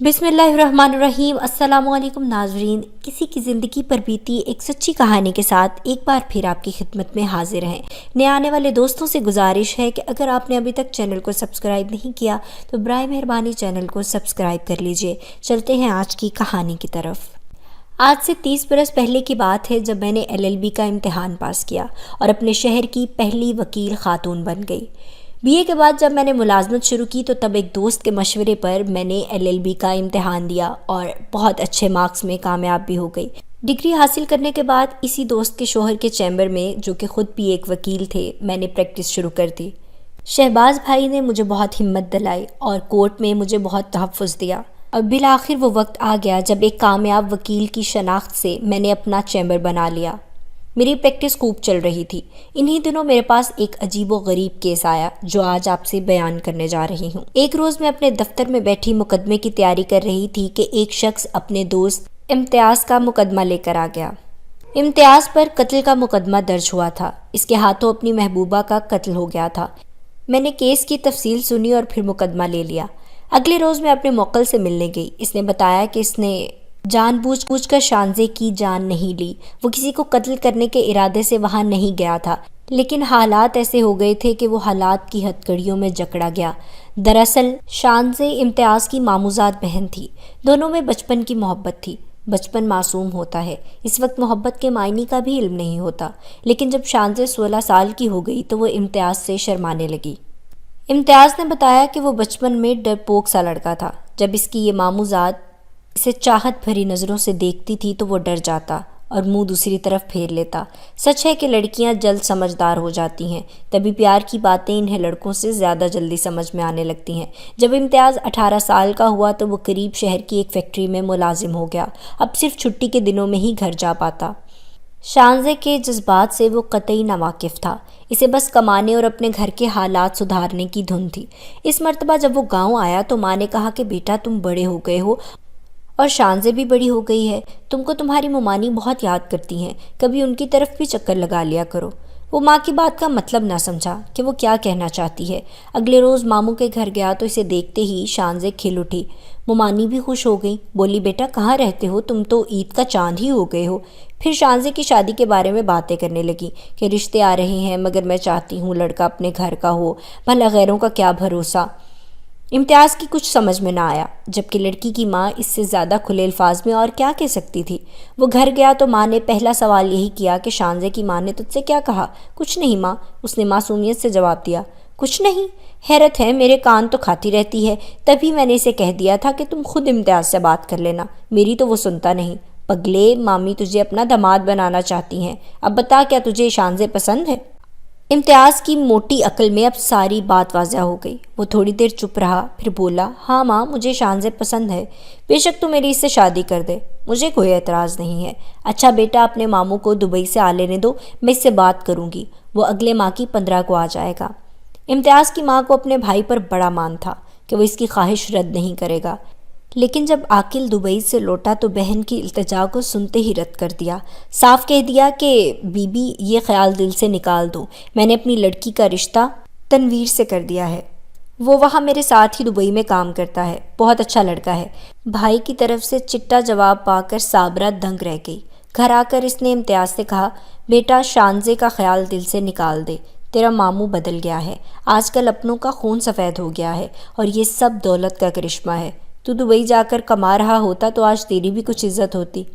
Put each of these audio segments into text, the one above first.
बिस्मिल्लाहिर्रहमानिर्रहीम। अस्सलाम वालेकुम नाजरीन, किसी की ज़िंदगी पर बीती एक सच्ची कहानी के साथ एक बार फिर आपकी खिदमत में हाजिर हैं। नए आने वाले दोस्तों से गुजारिश है कि अगर आपने अभी तक चैनल को सब्सक्राइब नहीं किया तो बराए मेहरबानी चैनल को सब्सक्राइब कर लीजिए। चलते हैं आज की कहानी की तरफ। आज से 30 बरस पहले की बात है जब मैंने LLB का इम्तिहान पास किया और अपने शहर की पहली वकील खातून बन गई। BA के बाद जब मैंने मुलाजमत शुरू की तो तब एक दोस्त के मशवरे पर मैंने LLB का इम्तिहान दिया और बहुत अच्छे मार्क्स में कामयाब भी हो गई। डिग्री हासिल करने के बाद इसी दोस्त के शोहर के चैम्बर में, जो कि ख़ुद भी एक वकील थे, मैंने प्रैक्टिस शुरू कर दी। शहबाज भाई ने मुझे बहुत हिम्मत दिलाई और कोर्ट में मुझे बहुत तहफ़्फ़ुज़ दिया और बिल आखिर वो वक्त आ गया जब एक कामयाब वकील की शनाख्त से मैंने अपना चैम्बर बना लिया। मेरी प्रैक्टिस खूब चल रही थी। इन्हीं दिनों मेरे पास एक अजीबो गरीब केस आया जो आज आपसे बयान करने जा रही हूँ। एक रोज़ मैं अपने दफ्तर में बैठी मुकदमे की तैयारी कर रही थी कि एक शख्स अपने दोस्त इम्तियाज़ का मुकदमा लेकर आ गया। इम्तियाज़ पर कत्ल का मुकदमा दर्ज हुआ था। इसके हाथों अपनी महबूबा का कत्ल हो गया था। मैंने केस की तफसील सुनी और फिर मुकदमा ले लिया। अगले रोज़ मैं अपने मुवक्किल से मिलने गई। इसने बताया कि इसने जानबूझ कर शानजे की जान नहीं ली। वो किसी को कत्ल करने के इरादे से वहाँ नहीं गया था, लेकिन हालात ऐसे हो गए थे कि वो हालात की हथकड़ियों में जकड़ा गया। दरअसल शानजे इम्तियाज़ की मामूज़ात बहन थी। दोनों में बचपन की मोहब्बत थी। बचपन मासूम होता है, इस वक्त मोहब्बत के मायने का भी इल्म नहीं होता। लेकिन जब शानजे 16 साल की हो गई तो वो इम्तियाज़ से शर्माने लगी। इम्तियाज़ ने बताया कि वो बचपन में डरपोक सा लड़का था। जब इसकी ये मामूज़ात इसे चाहत भरी नज़रों से देखती थी तो वो डर जाता और मुंह दूसरी तरफ फेर लेता। सच है कि लड़कियां जल्द समझदार हो जाती हैं, तभी प्यार की बातें इन्हें लड़कों से ज़्यादा जल्दी समझ में आने लगती हैं। जब इम्तियाज़ 18 साल का हुआ तो वो करीब शहर की एक फैक्ट्री में मुलाजिम हो गया। अब सिर्फ छुट्टी के दिनों में ही घर जा पाता। शानजे के जज्बात से वो कतई नावाकिफ़ था। इसे बस कमाने और अपने घर के हालात सुधारने की धुन थी। इस मर्तबा जब वो गाँव आया तो माँ ने कहा कि बेटा तुम बड़े हो गए हो और शानजे भी बड़ी हो गई है। तुमको तुम्हारी ममानी बहुत याद करती हैं, कभी उनकी तरफ भी चक्कर लगा लिया करो। वो माँ की बात का मतलब ना समझा कि वो क्या कहना चाहती है। अगले रोज़ मामू के घर गया तो इसे देखते ही शानजे खिल उठी। ममानी भी खुश हो गई। बोली, बेटा कहाँ रहते हो, तुम तो ईद का चांद ही हो गए हो। फिर शानजे की शादी के बारे में बातें करने लगी कि रिश्ते आ रहे हैं, मगर मैं चाहती हूँ लड़का अपने घर का हो, भला गैरों का क्या भरोसा। इम्तियाज़ की कुछ समझ में ना आया, जबकि लड़की की माँ इससे ज़्यादा खुले अल्फाज में और क्या कह सकती थी। वो घर गया तो माँ ने पहला सवाल यही किया कि शानजे की माँ ने तुझसे क्या कहा। कुछ नहीं माँ, उसने मासूमियत से जवाब दिया। कुछ नहीं? हैरत है, मेरे कान तो खाती रहती है। तभी मैंने इसे कह दिया था कि तुम खुद इम्तियाज़ से बात कर लेना, मेरी तो वो सुनता नहीं। पगले, मामी तुझे अपना दामाद बनाना चाहती हैं। अब बता, क्या तुझे शानजे पसंद है? इम्तियाज़ की मोटी अक्ल में अब सारी बात वाज़ह हो गई। वो थोड़ी देर चुप रहा, फिर बोला, हाँ माँ, मुझे शानजे पसंद है। बेशक तू मेरी इससे शादी कर दे, मुझे कोई एतराज़ नहीं है। अच्छा बेटा, अपने मामू को दुबई से आ लेने दो, मैं इससे बात करूँगी। वो अगले माह की 15 को आ जाएगा। इम्तियाज़ की माँ को अपने भाई पर बड़ा मान था कि वो इसकी ख्वाहिश रद्द नहीं करेगा, लेकिन जब आकिल दुबई से लौटा तो बहन की इल्तिजा को सुनते ही रद्द कर दिया। साफ कह दिया कि बीबी, ये ख्याल दिल से निकाल दो, मैंने अपनी लड़की का रिश्ता तनवीर से कर दिया है। वो वहाँ मेरे साथ ही दुबई में काम करता है, बहुत अच्छा लड़का है। भाई की तरफ से चिट्टा जवाब पाकर साबरा दंग रह गई। घर आकर इसने इम्तियाज़ से कहा, बेटा शानजे का ख्याल दिल से निकाल दे, तेरा मामू बदल गया है। आजकल अपनों का खून सफ़ेद हो गया है और ये सब दौलत का करिश्मा है। तू दुबई जाकर कमा रहा होता तो आज तेरी भी कुछ इज्जत होती।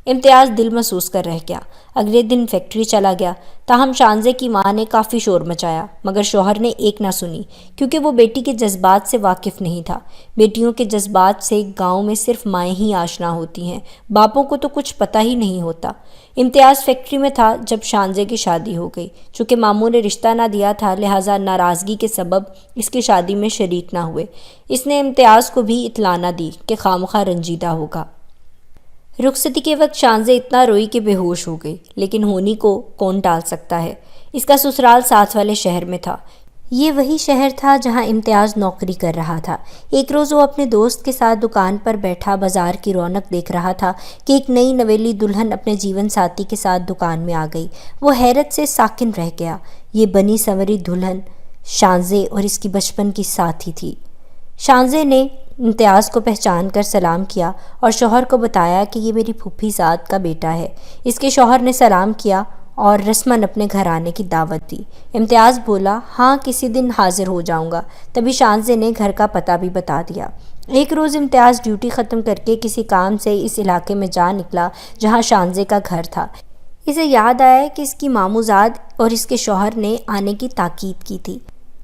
इम्तियाज़ दिल महसूस कर रह गया। अगले दिन फैक्ट्री चला गया। ताहम शानजे की माँ ने काफ़ी शोर मचाया, मगर शौहर ने एक ना सुनी, क्योंकि वो बेटी के जज्बात से वाकिफ़ नहीं था। बेटियों के जज्बात से गांव में सिर्फ माएँ ही आशना होती हैं, बापों को तो कुछ पता ही नहीं होता। इम्तियाज़ फैक्ट्री में था जब शानजे की शादी हो गई। चूँकि मामू ने रिश्ता ना दिया था, लिहाजा नाराज़गी के सबब इसकी शादी में शरीक ना हुए। इसने इम्तियाज़ को भी इत्तला ना दी कि खामखा रंजीदा होगा। रुखसती के वक्त शानजे इतना रोई कि बेहोश हो गई, लेकिन होनी को कौन टाल सकता है। इसका ससुराल साथ वाले शहर में था। ये वही शहर था जहां इम्तियाज़ नौकरी कर रहा था। एक रोज़ वो अपने दोस्त के साथ दुकान पर बैठा बाजार की रौनक देख रहा था कि एक नई नवेली दुल्हन अपने जीवन साथी के साथ दुकान में आ गई। वो हैरत से साकिन रह गया। ये बनी संवरी दुल्हन शानजे और इसकी बचपन की साथी थी। शानजे ने امتیاز کو پہچان کر سلام کیا اور شوہر کو بتایا کہ یہ میری پھوپھی زاد کا بیٹا ہے۔ اس کے شوہر نے سلام کیا اور رسماً اپنے گھر آنے کی دعوت دی۔ امتیاز بولا ہاں کسی دن حاضر ہو جاؤں گا۔ تبھی شانزے نے گھر کا پتہ بھی بتا دیا۔ ایک روز امتیاز ڈیوٹی ختم کر کے کسی کام سے اس علاقے میں جا نکلا جہاں شانزے کا گھر تھا۔ اسے یاد آیا کہ اس کی ماموں زاد اور اس کے شوہر نے آنے کی تاکید کی تھی۔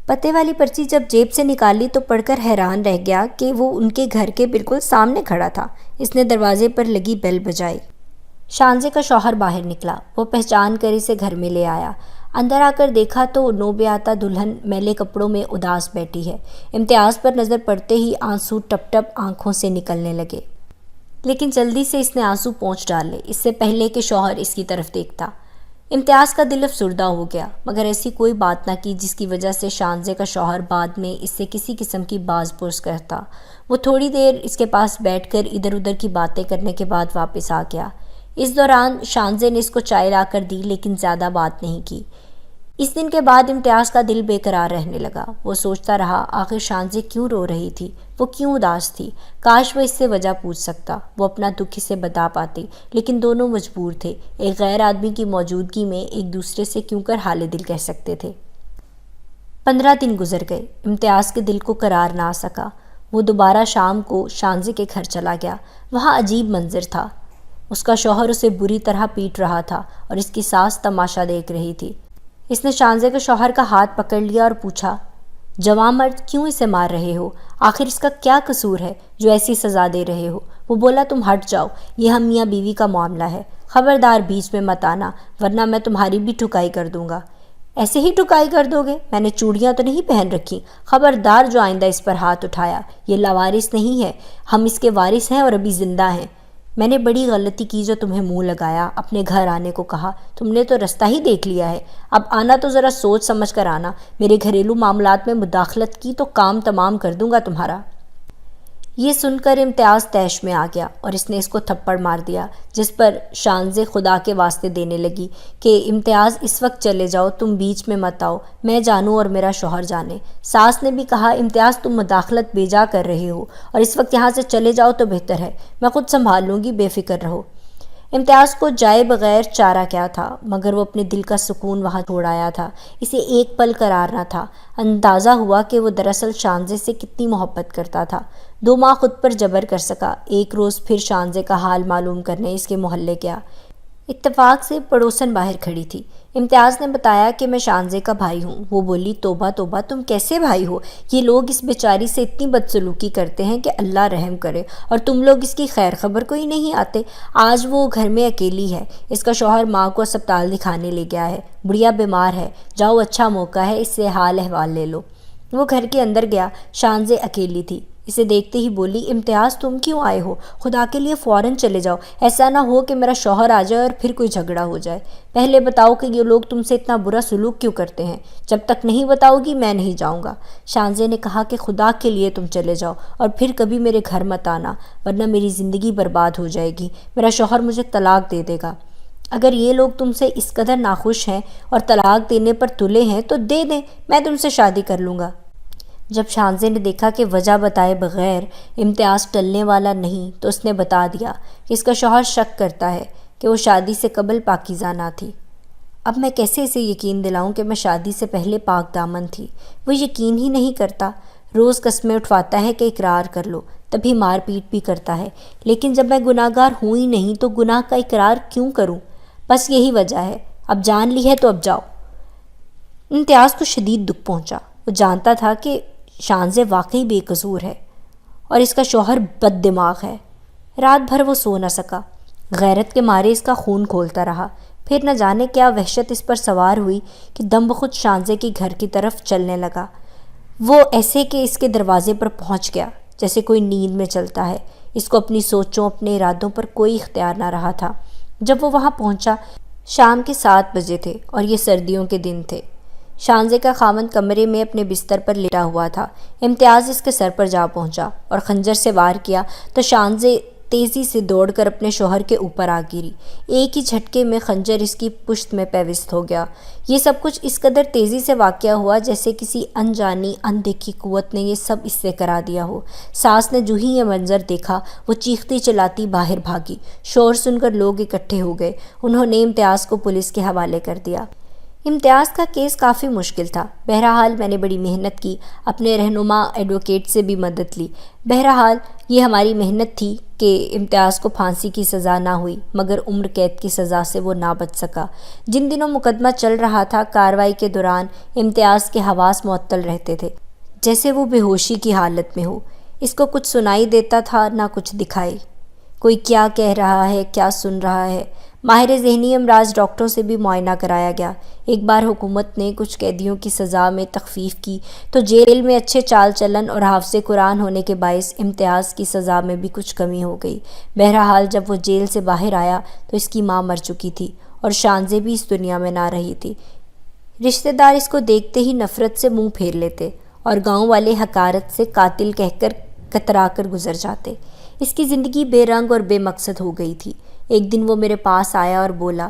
پتے والی پرچی جب جیب سے نکالی تو پڑھ کر حیران رہ گیا کہ وہ ان کے گھر کے بالکل سامنے کھڑا تھا۔ اس نے دروازے پر لگی بیل بجائی۔ شانزے کا شوہر باہر نکلا۔ وہ پہچان کر اسے گھر میں لے آیا۔ اندر آ کر دیکھا تو نو بیاتہ دلہن میلے کپڑوں میں اداس بیٹھی ہے۔ امتیاز پر نظر پڑتے ہی آنسو ٹپ ٹپ آنکھوں سے نکلنے لگے، لیکن جلدی سے اس نے آنسو پونچھ ڈالے اس سے پہلے کہ شوہر اس کی طرف دیکھتا۔ امتیاز کا دل افسردہ ہو گیا، مگر ایسی کوئی بات نہ کی جس کی وجہ سے شانزے کا شوہر بعد میں اس سے کسی قسم کی باز پرس کرتا۔ وہ تھوڑی دیر اس کے پاس بیٹھ کر ادھر ادھر کی باتیں کرنے کے بعد واپس آ گیا۔ اس دوران شانزے نے اس کو چائے لا کر دی لیکن زیادہ بات نہیں کی۔ اس دن کے بعد امتیاز کا دل بے قرار رہنے لگا۔ وہ سوچتا رہا آخر شانزے کیوں رو رہی تھی، وہ کیوں اداس تھی۔ کاش وہ اس سے وجہ پوچھ سکتا، وہ اپنا دکھ اسے بتا پاتے، لیکن دونوں مجبور تھے۔ ایک غیر آدمی کی موجودگی میں ایک دوسرے سے کیوں کر حال دل کہہ سکتے تھے۔ 15 دن گزر گئے۔ امتیاز کے دل کو قرار نہ آ سکا۔ وہ دوبارہ شام کو شانزے کے گھر چلا گیا۔ وہاں عجیب منظر تھا۔ اس کا شوہر اسے بری طرح پیٹ رہا تھا اور اس کی ساس تماشا دیکھ رہی تھی۔ اس نے شانزے کے شوہر کا ہاتھ پکڑ لیا اور پوچھا جوان مرد کیوں اسے مار رہے ہو؟ آخر اس کا کیا قصور ہے جو ایسی سزا دے رہے ہو؟ وہ بولا تم ہٹ جاؤ، یہ ہم میاں بیوی کا معاملہ ہے، خبردار بیچ میں مت آنا ورنہ میں تمہاری بھی ٹھکائی کر دوں گا۔ ایسے ہی ٹھکائی کر دو گے؟ میں نے چوڑیاں تو نہیں پہن رکھی، خبردار جو آئندہ اس پر ہاتھ اٹھایا، یہ لاوارث نہیں ہے، ہم اس کے وارث ہیں اور ابھی زندہ ہیں۔ میں نے بڑی غلطی کی جو تمہیں منہ لگایا، اپنے گھر آنے کو کہا، تم نے تو رستہ ہی دیکھ لیا ہے، اب آنا تو ذرا سوچ سمجھ کر آنا، میرے گھریلو معاملات میں مداخلت کی تو کام تمام کر دوں گا تمہارا۔ یہ سن کر امتیاز طیش میں آ گیا اور اس نے اس کو تھپڑ مار دیا، جس پر شانزے خدا کے واسطے دینے لگی کہ امتیاز اس وقت چلے جاؤ، تم بیچ میں مت آؤ، میں جانوں اور میرا شوہر جانے۔ ساس نے بھی کہا امتیاز تم مداخلت بیجا کر رہے ہو اور اس وقت یہاں سے چلے جاؤ تو بہتر ہے، میں خود سنبھال لوں گی، بے فکر رہو۔ امتیاز کو جائے بغیر چارہ کیا تھا، مگر وہ اپنے دل کا سکون وہاں چھوڑ آیا تھا۔ اسے ایک پل قرار نہ تھا۔ اندازہ ہوا کہ وہ دراصل شانزے سے کتنی محبت کرتا تھا۔ 2 ماہ خود پر جبر کر سکا۔ ایک روز پھر شانزے کا حال معلوم کرنے اس کے محلے گیا۔ اتفاق سے پڑوسن باہر کھڑی تھی۔ امتیاز نے بتایا کہ میں شانزے کا بھائی ہوں۔ وہ بولی توبہ توبہ، تم کیسے بھائی ہو؟ یہ لوگ اس بیچاری سے اتنی بدسلوکی کرتے ہیں کہ اللہ رحم کرے، اور تم لوگ اس کی خیر خبر کو ہی نہیں آتے۔ آج وہ گھر میں اکیلی ہے، اس کا شوہر ماں کو اسپتال دکھانے لے گیا ہے، بڑھیا بیمار ہے، جاؤ اچھا موقع ہے، اس سے حال احوال لے لو۔ وہ گھر کے اندر گیا۔ شانزے اکیلی تھی۔ اسے دیکھتے ہی بولی امتیاز تم کیوں آئے ہو؟ خدا کے لیے فوراً چلے جاؤ، ایسا نہ ہو کہ میرا شوہر آ جائے اور پھر کوئی جھگڑا ہو جائے۔ پہلے بتاؤ کہ یہ لوگ تم سے اتنا برا سلوک کیوں کرتے ہیں؟ جب تک نہیں بتاؤ گی میں نہیں جاؤں گا۔ شانزے نے کہا کہ خدا کے لیے تم چلے جاؤ اور پھر کبھی میرے گھر مت آنا، ورنہ میری زندگی برباد ہو جائے گی، میرا شوہر مجھے طلاق دے دے گا۔ اگر یہ لوگ تم سے اس قدر ناخوش ہیں اور طلاق دینے پر تلے ہیں تو دے دیں، میں تم سے شادی کر لوں گا۔ جب شانزے نے دیکھا کہ وجہ بتائے بغیر امتیاز ٹلنے والا نہیں تو اس نے بتا دیا کہ اس کا شوہر شک کرتا ہے کہ وہ شادی سے قبل پاکیزہ نہ تھی۔ اب میں کیسے اسے یقین دلاؤں کہ میں شادی سے پہلے پاک دامن تھی؟ وہ یقین ہی نہیں کرتا۔ روز قسمیں اٹھواتا ہے کہ اقرار کر لو، تبھی مار پیٹ بھی کرتا ہے، لیکن جب میں گناہ گار ہوں ہی نہیں تو گناہ کا اقرار کیوں کروں؟ بس یہی وجہ ہے، اب جان لی ہے تو اب جاؤ۔ امتیاز کو شدید دکھ پہنچا۔ وہ جانتا تھا کہ شانزے واقعی بے قصور ہے اور اس کا شوہر بد دماغ ہے۔ رات بھر وہ سو نہ سکا۔ غیرت کے مارے اس کا خون کھولتا رہا۔ پھر نہ جانے کیا وحشت اس پر سوار ہوئی کہ دم بخود شانزے کی گھر کی طرف چلنے لگا۔ وہ ایسے کہ اس کے دروازے پر پہنچ گیا، جیسے کوئی نیند میں چلتا ہے۔ اس کو اپنی سوچوں، اپنے ارادوں پر کوئی اختیار نہ رہا تھا۔ جب وہ وہاں پہنچا شام کے 7 بجے تھے اور یہ سردیوں کے دن تھے۔ شانزے کا خاوند کمرے میں اپنے بستر پر لیٹا ہوا تھا۔ امتیاز اس کے سر پر جا پہنچا اور خنجر سے وار کیا تو شانزے तेज़ी से दौड़कर अपने शौहर के ऊपर आ गिरी। एक ही झटके में खंजर इसकी पुश्त में पेविस्त हो गया। ये सब कुछ इस कदर तेज़ी से वाक़या हुआ जैसे किसी अनजानी अनदेखी कुव्वत ने ये सब इससे करा दिया हो। सास ने जो ही ये मंजर देखा वो चीखती चिल्लाती बाहर भागी। शोर सुनकर लोग इकट्ठे हो गए। उन्होंने इम्तियाज़ को पुलिस के हवाले कर दिया। इम्तियाज़ का केस काफ़ी मुश्किल था। बहरहाल मैंने बड़ी मेहनत की, अपने रहनुमा एडवोकेट से भी मदद ली। बहरहाल ये हमारी मेहनत थी कि इम्तियाज़ को फांसी की सज़ा ना हुई, मगर उम्र कैद की सज़ा से वो ना बच सका। जिन दिनों मुकदमा चल रहा था, कार्रवाई के दौरान इम्तियाज़ के हवास मुअत्तल रहते थे, जैसे वो बेहोशी की हालत में हो। इसको कुछ सुनाई देता था ना कुछ दिखाई। कोई क्या कह रहा है, क्या सुन रहा है। माहिर ज़हनी अमराज डॉक्टरों से भी मुआयना कराया गया। एक बार हुकूमत ने कुछ कैदियों की सज़ा में तखफीफ की तो जेल में अच्छे चाल चलन और हाफ़िज़ कुरान होने के बायस इम्तियाज़ की सज़ा में भी कुछ कमी हो गई। बहरहाल जब वो जेल से बाहर आया तो इसकी माँ मर चुकी थी और शानज़े भी इस दुनिया में ना रही थी। रिश्तेदार इसको देखते ही नफ़रत से मुँह फेर लेते और गाँव वाले हकारत से कातिल कहकर कतरा कर गुजर जाते। इसकी ज़िंदगी बेरंग और बेमकसद हो गई थी। एक दिन वो मेरे पास आया और बोला,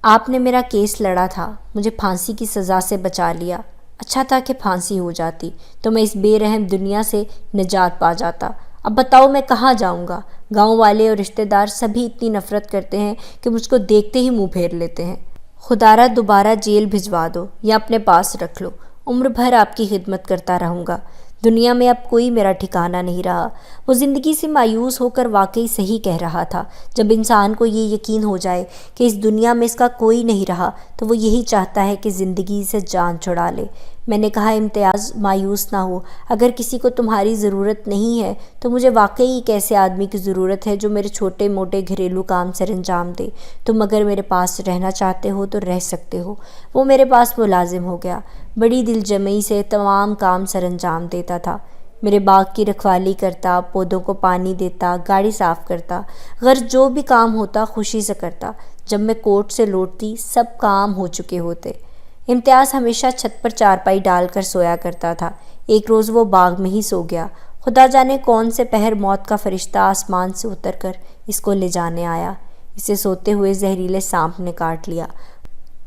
आपने मेरा केस लड़ा था, मुझे फांसी की सज़ा से बचा लिया। अच्छा था कि फांसी हो जाती तो मैं इस बेरहम दुनिया से निजात पा जाता। अब बताओ मैं कहाँ जाऊँगा? गांव वाले और रिश्तेदार सभी इतनी नफ़रत करते हैं कि मुझको देखते ही मुँह फेर लेते हैं। खुदारा दोबारा जेल भिजवा दो या अपने पास रख लो, उम्र भर आपकी खिदमत करता रहूँगा। दुनिया में अब कोई मेरा ठिकाना नहीं रहा। वो ज़िंदगी से मायूस होकर वाकई सही कह रहा था। जब इंसान को ये यकीन हो जाए कि इस दुनिया में इसका कोई नहीं रहा तो वो यही चाहता है कि ज़िंदगी से जान छुड़ा ले। मैंने कहा, इम्तियाज़ मायूस ना हो, अगर किसी को तुम्हारी ज़रूरत नहीं है तो मुझे वाकई एक ऐसे आदमी की ज़रूरत है जो मेरे छोटे मोटे घरेलू काम सर अंजाम दे। तुम अगर मेरे पास रहना चाहते हो तो रह सकते हो। वो मेरे पास मुलाजिम हो गया। बड़ी दिलजमई से तमाम काम सर अंजाम देता था। मेरे बाग की रखवाली करता, पौधों को पानी देता, गाड़ी साफ़ करता, गर्ज जो भी काम होता खुशी से करता। जब मैं कोर्ट से लौटती सब काम हो चुके होते। इम्तियाज़ हमेशा छत पर चारपाई डालकर सोया करता था। एक रोज़ वो बाग में ही सो गया। खुदा जाने कौन से पहर मौत का फरिश्ता आसमान से उतरकर इसको ले जाने आया। इसे सोते हुए जहरीले सांप ने काट लिया।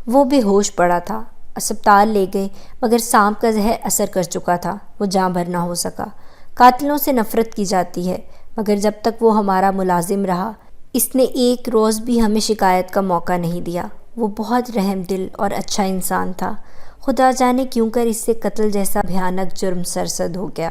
वो बेहोश पड़ा था। अस्पताल ले गए मगर सांप का जहर असर कर चुका था। वो जाँ भर ना हो सका। कातिलों से नफ़रत की जाती है मगर जब तक वो हमारा मुलाजिम रहा इसने एक रोज़ भी हमें शिकायत का मौका नहीं दिया। वो बहुत रहम दिल और अच्छा इंसान था। खुदा जाने क्यों कर इससे कत्ल जैसा भयानक जुर्म सरसद हो गया।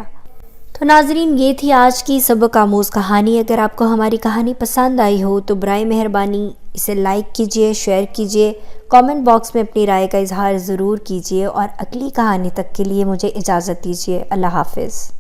तो नाजरीन, ये थी आज की सबक आमोज़ कहानी। अगर आपको हमारी कहानी पसंद आई हो तो बराए मेहरबानी इसे लाइक कीजिए, शेयर कीजिए, कमेंट बॉक्स में अपनी राय का इजहार ज़रूर कीजिए और अगली कहानी तक के लिए मुझे इजाज़त दीजिए। अल्लाह हाफ़िज़।